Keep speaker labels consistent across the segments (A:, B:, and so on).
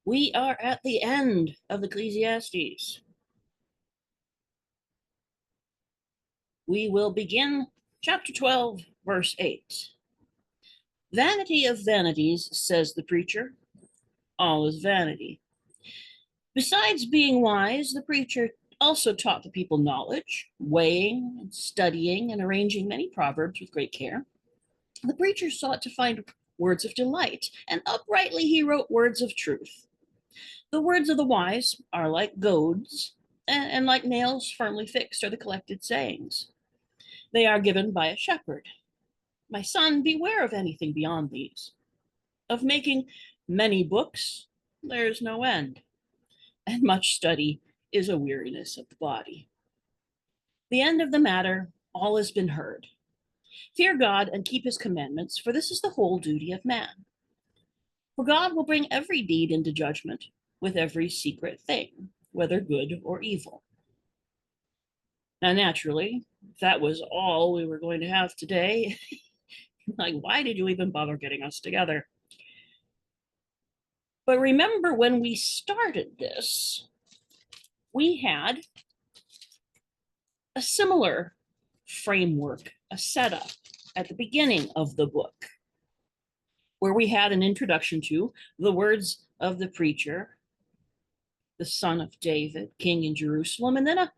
A: We are at the end of Ecclesiastes. We will begin chapter 12, verse 8. Vanity of vanities, says the preacher, all is vanity. Besides being wise, the preacher also taught the people knowledge, weighing and studying and arranging many proverbs with great care. The preacher sought to find words of delight, and uprightly he wrote words of truth. The words of the wise are like goads, and like nails firmly fixed are the collected sayings. They are given by a shepherd. My son, beware of anything beyond these. Of making many books, there's no end, and much study is a weariness of the body. The end of the matter, all has been heard. Fear God and keep his commandments, for this is the whole duty of man. For God will bring every deed into judgment with every secret thing, whether good or evil. Now, naturally, if that was all we were going to have today, like, why did you even bother getting us together? But remember, when we started this, we had a similar framework, a setup at the beginning of the book, where we had an introduction to the words of the preacher, the son of David, king in Jerusalem, and then a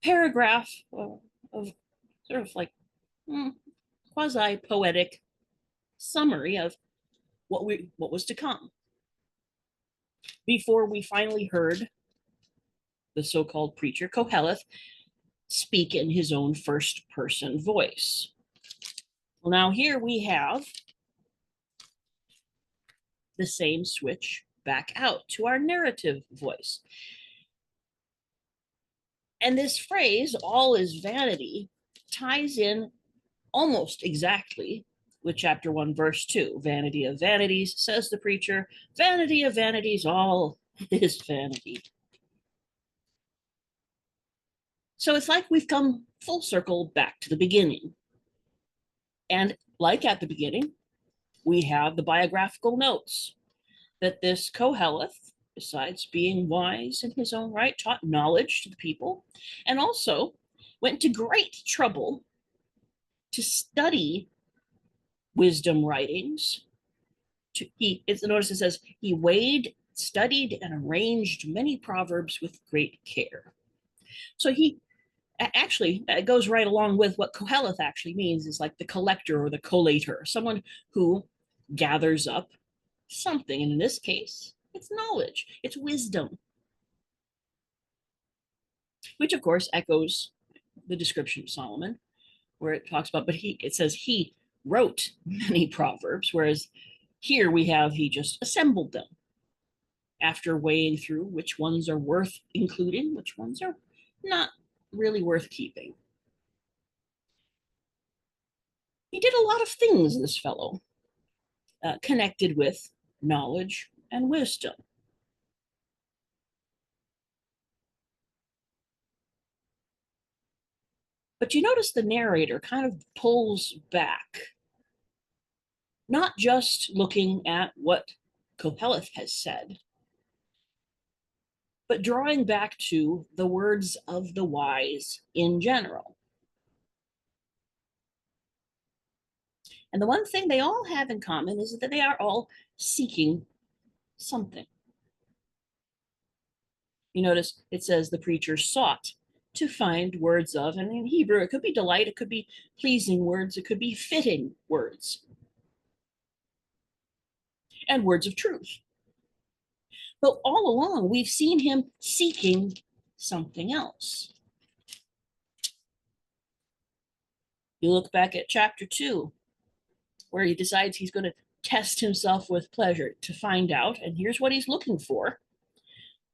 A: paragraph of sort of like quasi-poetic summary of what was to come, before we finally heard the so-called preacher Koheleth speak in his own first-person voice. Well, now here we have the same switch back out to our narrative voice. And this phrase, all is vanity, ties in almost exactly with chapter 1, verse 2. Vanity of vanities, says the preacher. Vanity of vanities, all is vanity. So it's like we've come full circle back to the beginning. And like at the beginning, we have the biographical notes that this Koheleth, besides being wise in his own right, taught knowledge to the people, and also went to great trouble to study wisdom writings. Notice it says he weighed, studied, and arranged many proverbs with great care. So he actually, it goes right along with what Koheleth actually means, is like the collector or the collator, someone who gathers up something. And in this case, it's knowledge, it's wisdom, which of course echoes the description of Solomon, where it talks about, but it says he wrote many proverbs, whereas here we have he just assembled them after weighing through which ones are worth including, which ones are not really worth keeping. He did a lot of things, this fellow, connected with knowledge and wisdom. But you notice the narrator kind of pulls back, not just looking at what Koheleth has said, but drawing back to the words of the wise in general. And the one thing they all have in common is that they are all seeking something. You notice it says the preacher sought to find words of, and in Hebrew, it could be delight, it could be pleasing words, it could be fitting words, and words of truth. But all along, we've seen him seeking something else. You look back at chapter 2, where he decides he's going to test himself with pleasure to find out, and here's what he's looking for.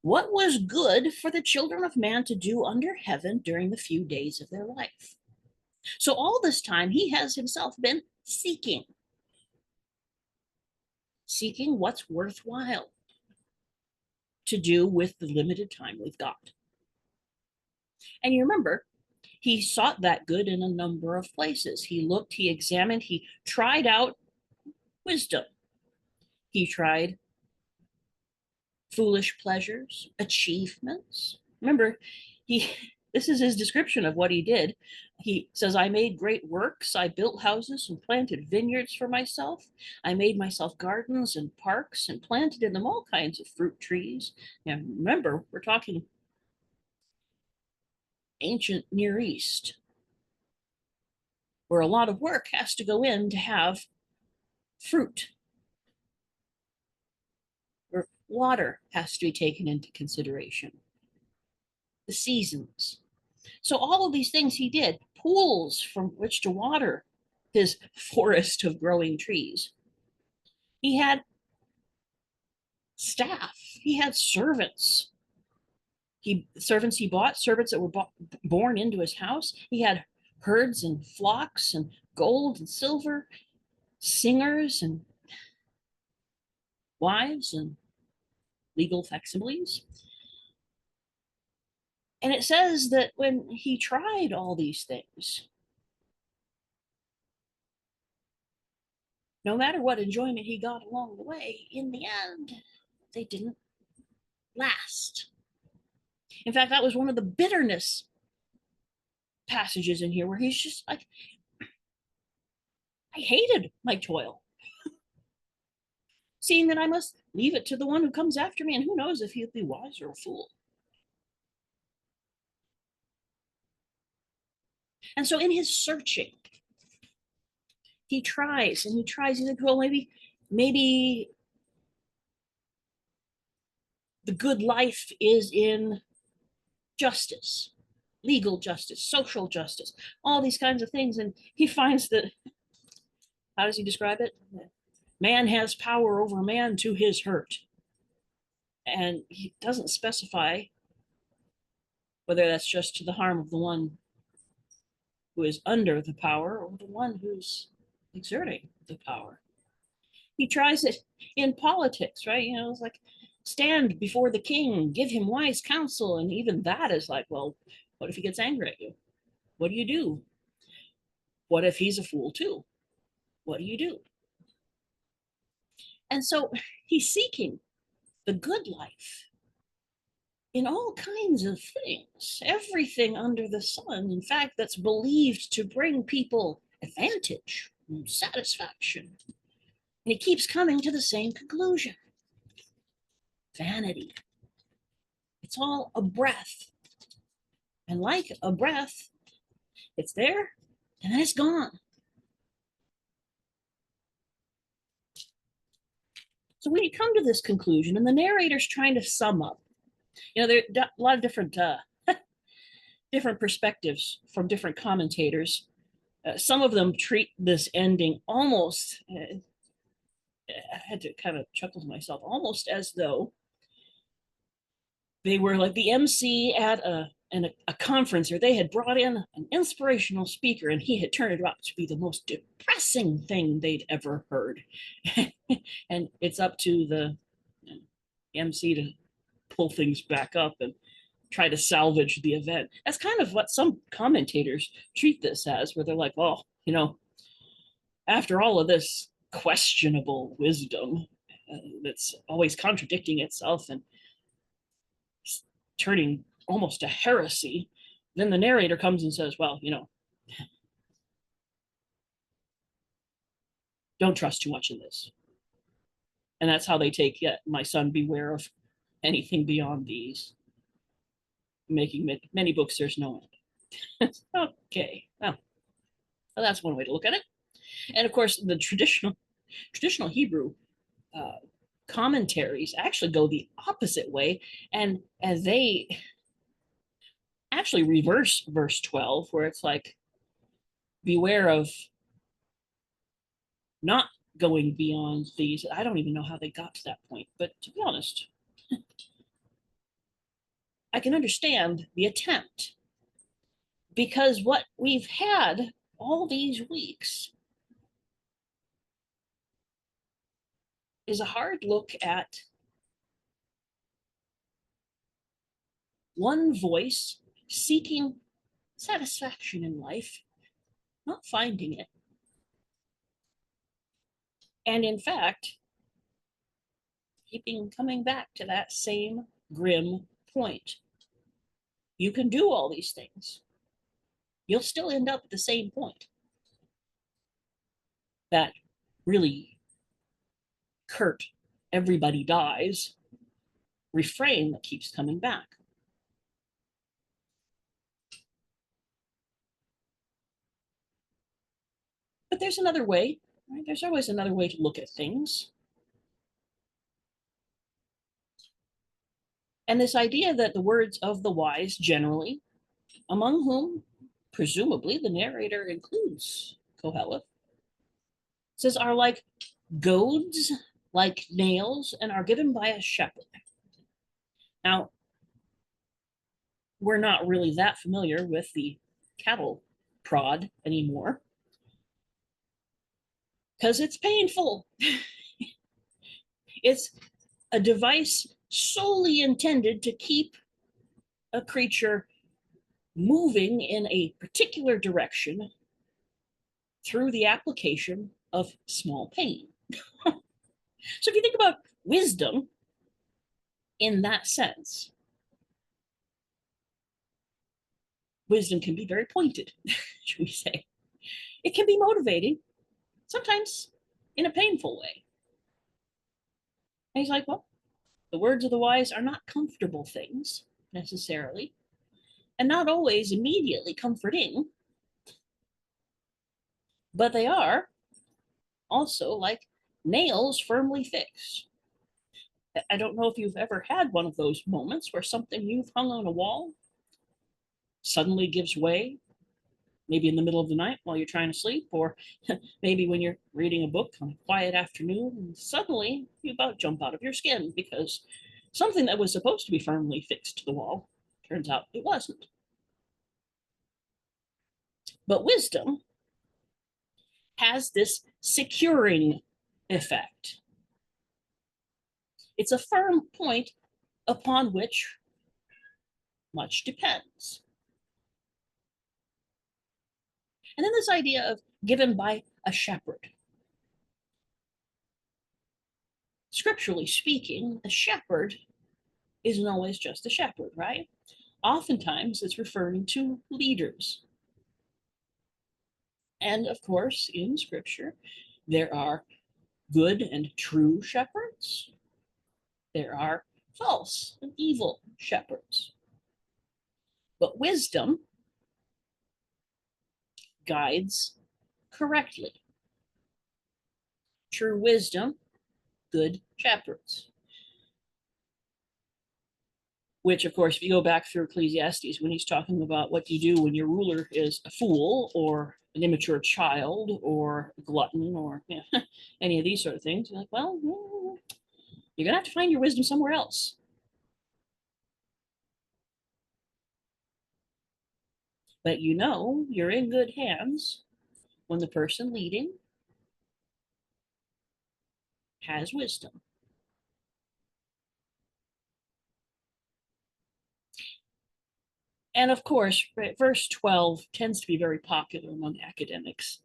A: What was good for the children of man to do under heaven during the few days of their life? So all this time, he has himself been seeking what's worthwhile to do with the limited time we've got. And you remember, he sought that good in a number of places. He looked, he examined, he tried out wisdom. He tried foolish pleasures, achievements. Remember, he this is his description of what he did. He says, I made great works. I built houses and planted vineyards for myself. I made myself gardens and parks and planted in them all kinds of fruit trees. And remember, we're talking ancient Near East, where a lot of work has to go in to have fruit, where water has to be taken into consideration, the seasons. So all of these things he did, pools from which to water his forest of growing trees. He had staff, he had servants. Servants he bought, servants that were born into his house. He had herds and flocks and gold and silver, singers and wives and legal facsimiles. And it says that when he tried all these things, no matter what enjoyment he got along the way, in the end, they didn't last. In fact, that was one of the bitterness passages in here where he's just like, I hated my toil, seeing that I must leave it to the one who comes after me, and who knows if he'll be wise or a fool. And so in his searching, he tries and he tries. He's like, well, maybe the good life is in justice, legal justice, social justice, all these kinds of things. And he finds that, how does he describe it? Man has power over man to his hurt. And he doesn't specify whether that's just to the harm of the one who is under the power or the one who's exerting the power. He tries it in politics, right? You know, it's like, stand before the king, give him wise counsel. And even that is like, well, what if he gets angry at you? What do you do? What if he's a fool too? What do you do? And so he's seeking the good life in all kinds of things, everything under the sun, in fact, that's believed to bring people advantage and satisfaction. And he keeps coming to the same conclusion: vanity. It's all a breath. And like a breath, it's there and then it's gone. So when you come to this conclusion, and the narrator's trying to sum up, you know, there are a lot of different perspectives from different commentators. Some of them treat this ending almost, I had to kind of chuckle to myself, almost as though they were like the MC at a conference, or they had brought in an inspirational speaker and he had turned it out to be the most depressing thing they'd ever heard. And it's up to the MC to pull things back up and try to salvage the event. That's kind of what some commentators treat this as, where they're like, oh, you know, after all of this questionable wisdom that's always contradicting itself and turning almost to heresy, then the narrator comes and says, well, you know, don't trust too much in this. And that's how they take, yeah, my son, beware of anything beyond these. Making many books, there's no end. Okay, well, that's one way to look at it. And of course, the traditional Hebrew commentaries actually go the opposite way, and as they actually reverse verse 12, where it's like, beware of not going beyond these. I don't even know how they got to that point, but to be honest, I can understand the attempt, because what we've had all these weeks is a hard look at one voice seeking satisfaction in life, not finding it. And in fact, keeping coming back to that same grim point. You can do all these things. You'll still end up at the same point. That really curt, everybody dies refrain that keeps coming back. But there's another way, right? There's always another way to look at things. And this idea that the words of the wise generally, among whom presumably the narrator includes Koheleth, says are like goads, like nails, and are given by a shepherd. Now, we're not really that familiar with the cattle prod anymore because it's painful. It's a device solely intended to keep a creature moving in a particular direction through the application of small pain. So if you think about wisdom in that sense, wisdom can be very pointed, should we say. It can be motivating, sometimes in a painful way. And he's like, well, the words of the wise are not comfortable things necessarily, and not always immediately comforting, but they are also like nails firmly fixed. I don't know if you've ever had one of those moments where something you've hung on a wall suddenly gives way, maybe in the middle of the night while you're trying to sleep, or maybe when you're reading a book on a quiet afternoon, and suddenly you about jump out of your skin because something that was supposed to be firmly fixed to the wall turns out it wasn't. But wisdom has this securing effect. It's a firm point upon which much depends. And then this idea of given by a shepherd. Scripturally speaking, a shepherd isn't always just a shepherd, right? Oftentimes it's referring to leaders. And of course, in Scripture, there are good and true shepherds. There are false and evil shepherds. But wisdom guides correctly. True wisdom, good shepherds. Which, of course, if you go back through Ecclesiastes, when he's talking about what you do when your ruler is a fool or an immature child or a glutton or any of these sort of things, you're like, well, you're going to have to find your wisdom somewhere else. But you know you're in good hands when the person leading has wisdom. And of course, verse 12 tends to be very popular among academics,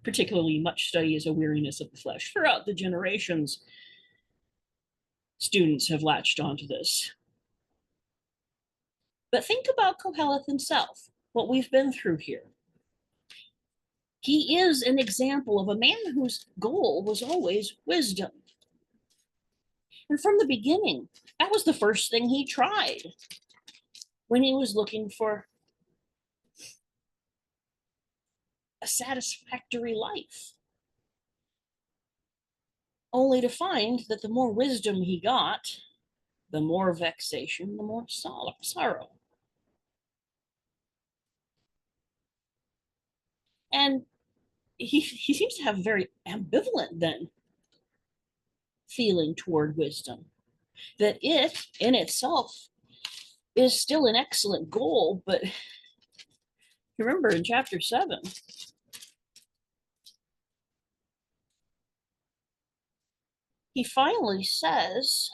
A: particularly much study is a weariness of the flesh. Throughout the generations, students have latched onto this. But think about Koheleth himself, what we've been through here. He is an example of a man whose goal was always wisdom. And from the beginning, that was the first thing he tried when he was looking for a satisfactory life. Only to find that the more wisdom he got, the more vexation, the more sorrow. And he seems to have a very ambivalent then feeling toward wisdom, that it in itself is still an excellent goal, but remember in chapter 7, he finally says,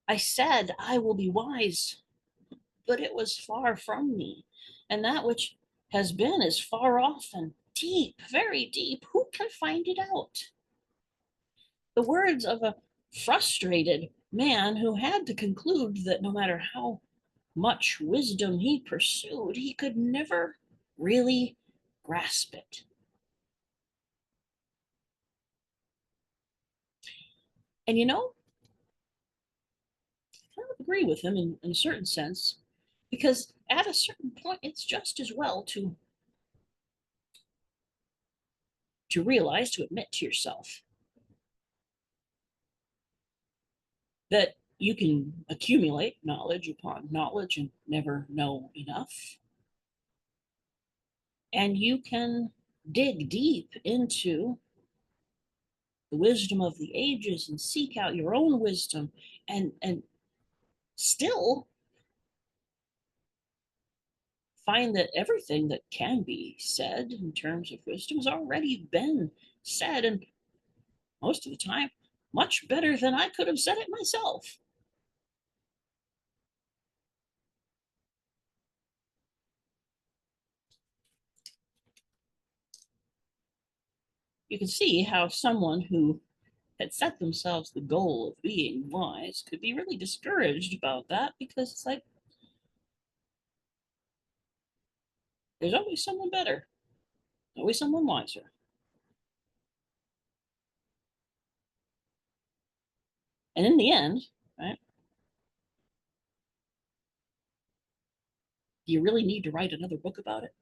A: I said, I will be wise, but it was far from me. And that which has been is far off and deep, very deep. Who can find it out? the words of a frustrated man who had to conclude that no matter how much wisdom he pursued, he could never really grasp it. And I don't agree with him in a certain sense, because at a certain point, it's just as well to realize, to admit to yourself that you can accumulate knowledge upon knowledge and never know enough. And you can dig deep into the wisdom of the ages and seek out your own wisdom and still find that everything that can be said in terms of wisdom has already been said, and most of the time much better than I could have said it myself. You can see how someone who had set themselves the goal of being wise could be really discouraged about that, because it's like there's always someone better, always someone wiser. And in the end, right, do you really need to write another book about it?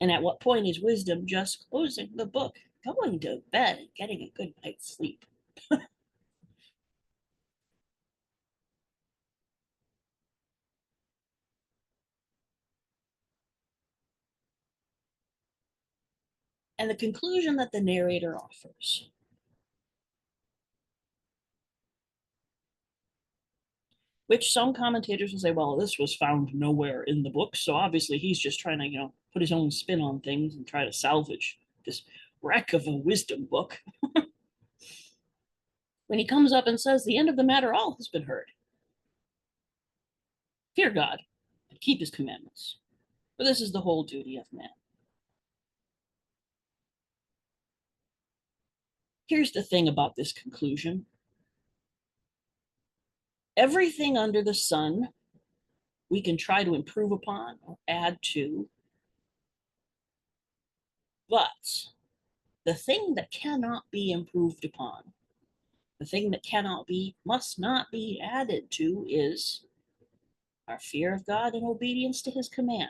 A: And at what point is wisdom just closing the book, going to bed, and getting a good night's sleep? And the conclusion that the narrator offers, which some commentators will say, well, this was found nowhere in the book, so obviously he's just trying to, put his own spin on things and try to salvage this wreck of a wisdom book. When he comes up and says, the end of the matter all has been heard. Fear God and keep his commandments, for this is the whole duty of man. Here's the thing about this conclusion. Everything under the sun we can try to improve upon or add to, but the thing that cannot be improved upon, the thing that must not be added to, is our fear of God and obedience to his command.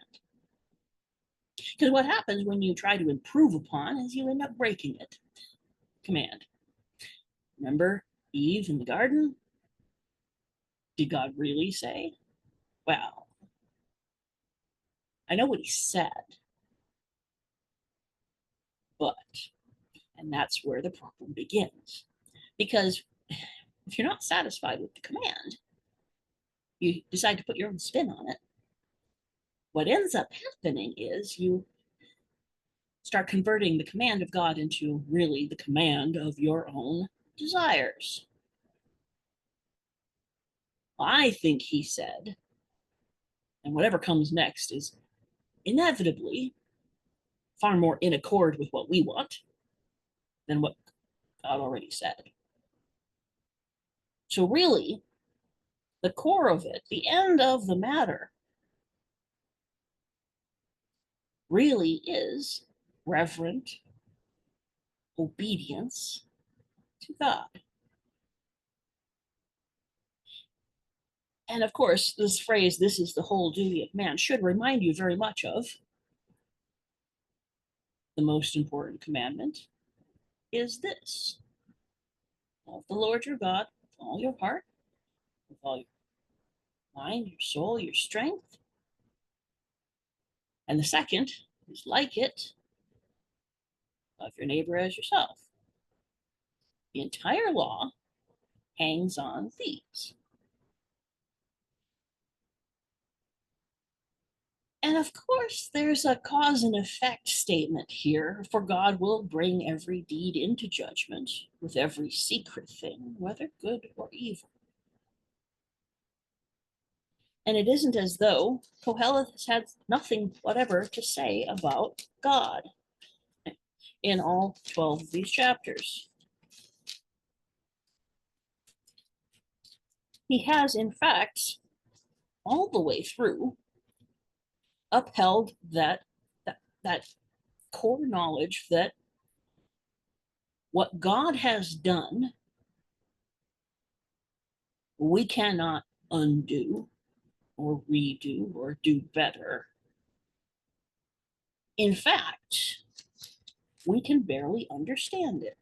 A: Because what happens when you try to improve upon is you end up breaking it. Command. Remember Eve in the garden? Did God really say? Well, I know what he said, but, and that's where the problem begins. Because if you're not satisfied with the command, you decide to put your own spin on it. What ends up happening is you start converting the command of God into really the command of your own desires. I think he said, and whatever comes next is inevitably far more in accord with what we want than what God already said. So, really, the core of it, the end of the matter, really is reverent obedience to God. And of course, this phrase, this is the whole duty of man, should remind you very much of the most important commandment is this: love the Lord your God with all your heart, with all your mind, your soul, your strength. And the second is like it: love your neighbor as yourself. The entire law hangs on these. And of course, there's a cause and effect statement here, for God will bring every deed into judgment with every secret thing, whether good or evil. And it isn't as though Koheleth has had nothing whatever to say about God in all 12 of these chapters. He has, in fact, all the way through, upheld that core knowledge that what God has done, we cannot undo or redo or do better. In fact, we can barely understand it.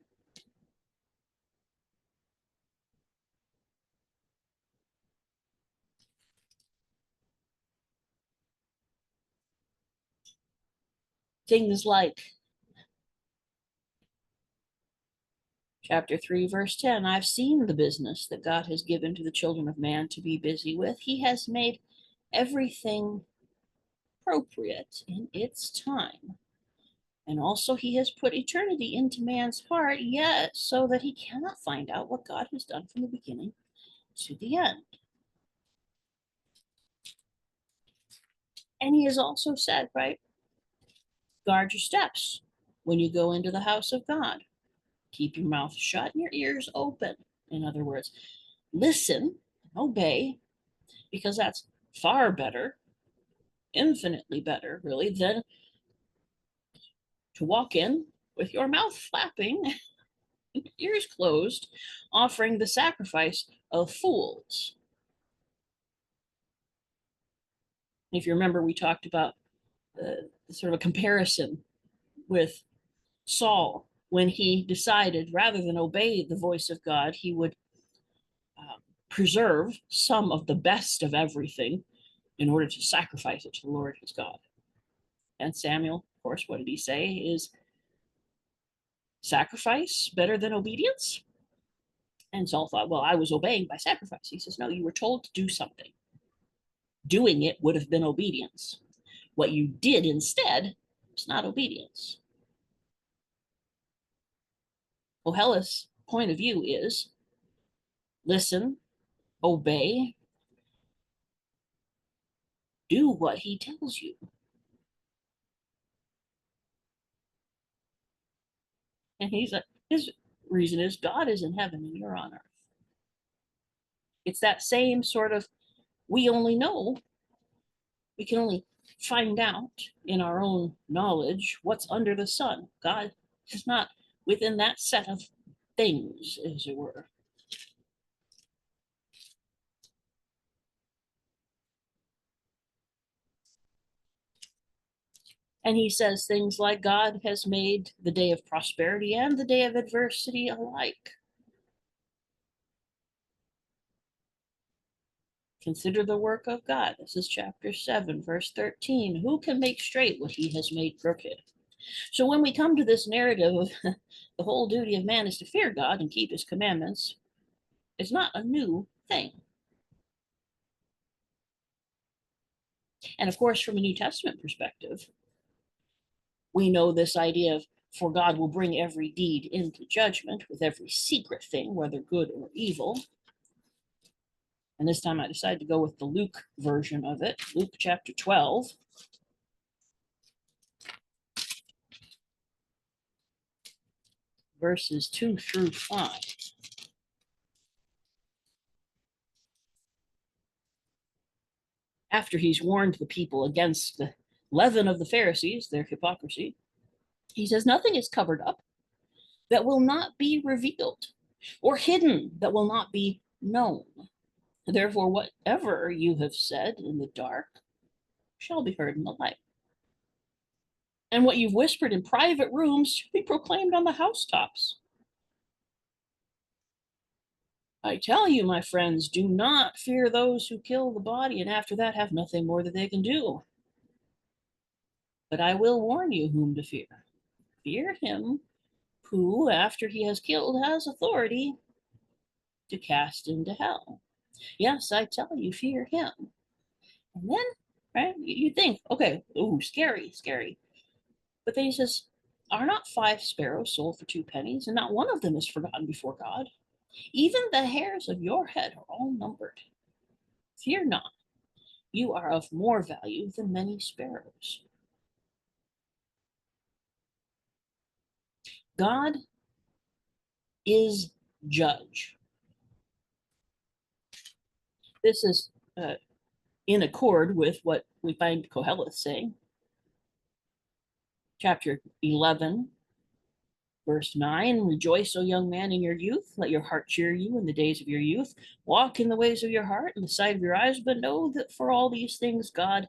A: Things like chapter 3, verse 10, I've seen the business that God has given to the children of man to be busy with. He has made everything appropriate in its time. And also he has put eternity into man's heart, yet so that he cannot find out what God has done from the beginning to the end. And he has also said, right, guard your steps when you go into the house of God. Keep your mouth shut and your ears open. In other words, listen, obey, because that's far better, infinitely better, really, than to walk in with your mouth flapping and ears closed, offering the sacrifice of fools. If you remember, we talked about sort of a comparison with Saul when he decided rather than obey the voice of God, he would preserve some of the best of everything in order to sacrifice it to the Lord his God. And Samuel, of course, what did he say? Is sacrifice better than obedience? And Saul thought, well, I was obeying by sacrifice. He says, no, you were told to do something. Doing it would have been obedience. What you did instead was not obedience. Koheleth's point of view is listen, obey, do what he tells you. And his reason is God is in heaven and you're on earth. It's that same sort of, we can only find out in our own knowledge what's under the sun. God is not within that set of things, as it were. And he says things like God has made the day of prosperity and the day of adversity alike. Consider the work of God. This is chapter 7, verse 13. Who can make straight what he has made crooked? So when we come to this narrative of the whole duty of man is to fear God and keep his commandments, it's not a new thing. And of course, from a New Testament perspective, we know this idea of for God will bring every deed into judgment with every secret thing, whether good or evil. And this time I decided to go with the Luke version of it, Luke chapter 12. Verses 2 through 5. After he's warned the people against the leaven of the Pharisees, their hypocrisy, he says, nothing is covered up that will not be revealed, or hidden that will not be known. Therefore, whatever you have said in the dark shall be heard in the light. And what you've whispered in private rooms shall be proclaimed on the housetops. I tell you, my friends, do not fear those who kill the body and after that have nothing more that they can do. But I will warn you whom to fear. Fear him who, after he has killed, has authority to cast into hell. Yes, I tell you, fear him. And then, right, you think, okay, ooh, scary, scary. But then he says, are not 5 sparrows sold for 2 pennies, and not one of them is forgotten before God? Even the hairs of your head are all numbered. Fear not. You are of more value than many sparrows. God is judge. This is in accord with what we find Koheleth saying. Chapter 11, verse 9, rejoice, O young man, in your youth. Let your heart cheer you in the days of your youth. Walk in the ways of your heart and the sight of your eyes, but know that for all these things God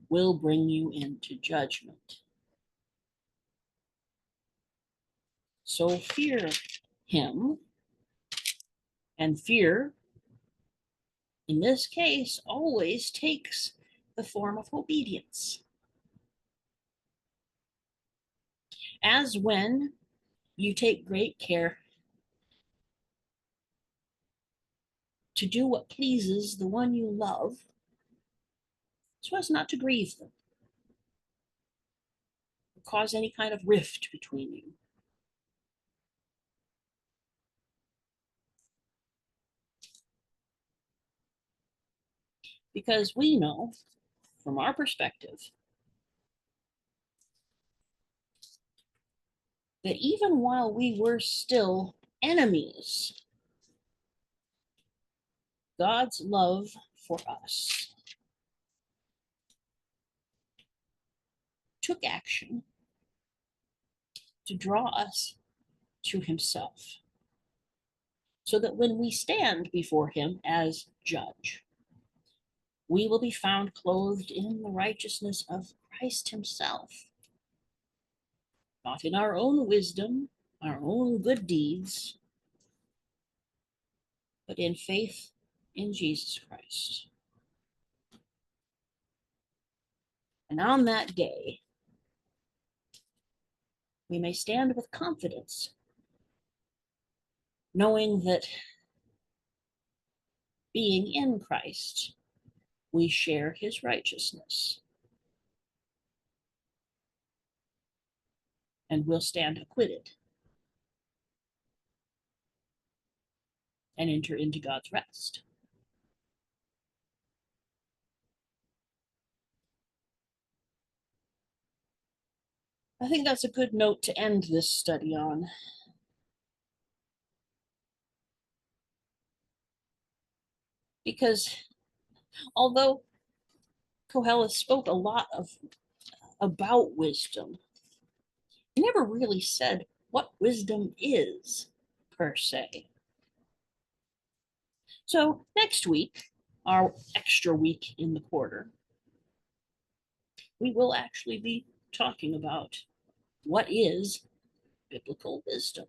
A: will bring you into judgment. So fear him, and fear, in this case, always takes the form of obedience. As when you take great care to do what pleases the one you love, so as not to grieve them or cause any kind of rift between you. Because we know, from our perspective, that even while we were still enemies, God's love for us took action to draw us to himself, so that when we stand before him as judge, we will be found clothed in the righteousness of Christ himself, not in our own wisdom, our own good deeds, but in faith in Jesus Christ. And on that day, we may stand with confidence, knowing that being in Christ, we share his righteousness and will stand acquitted and enter into God's rest. I think that's a good note to end this study on. Because although Koheleth spoke a lot about wisdom, he never really said what wisdom is, per se. So next week, our extra week in the quarter, we will actually be talking about what is biblical wisdom.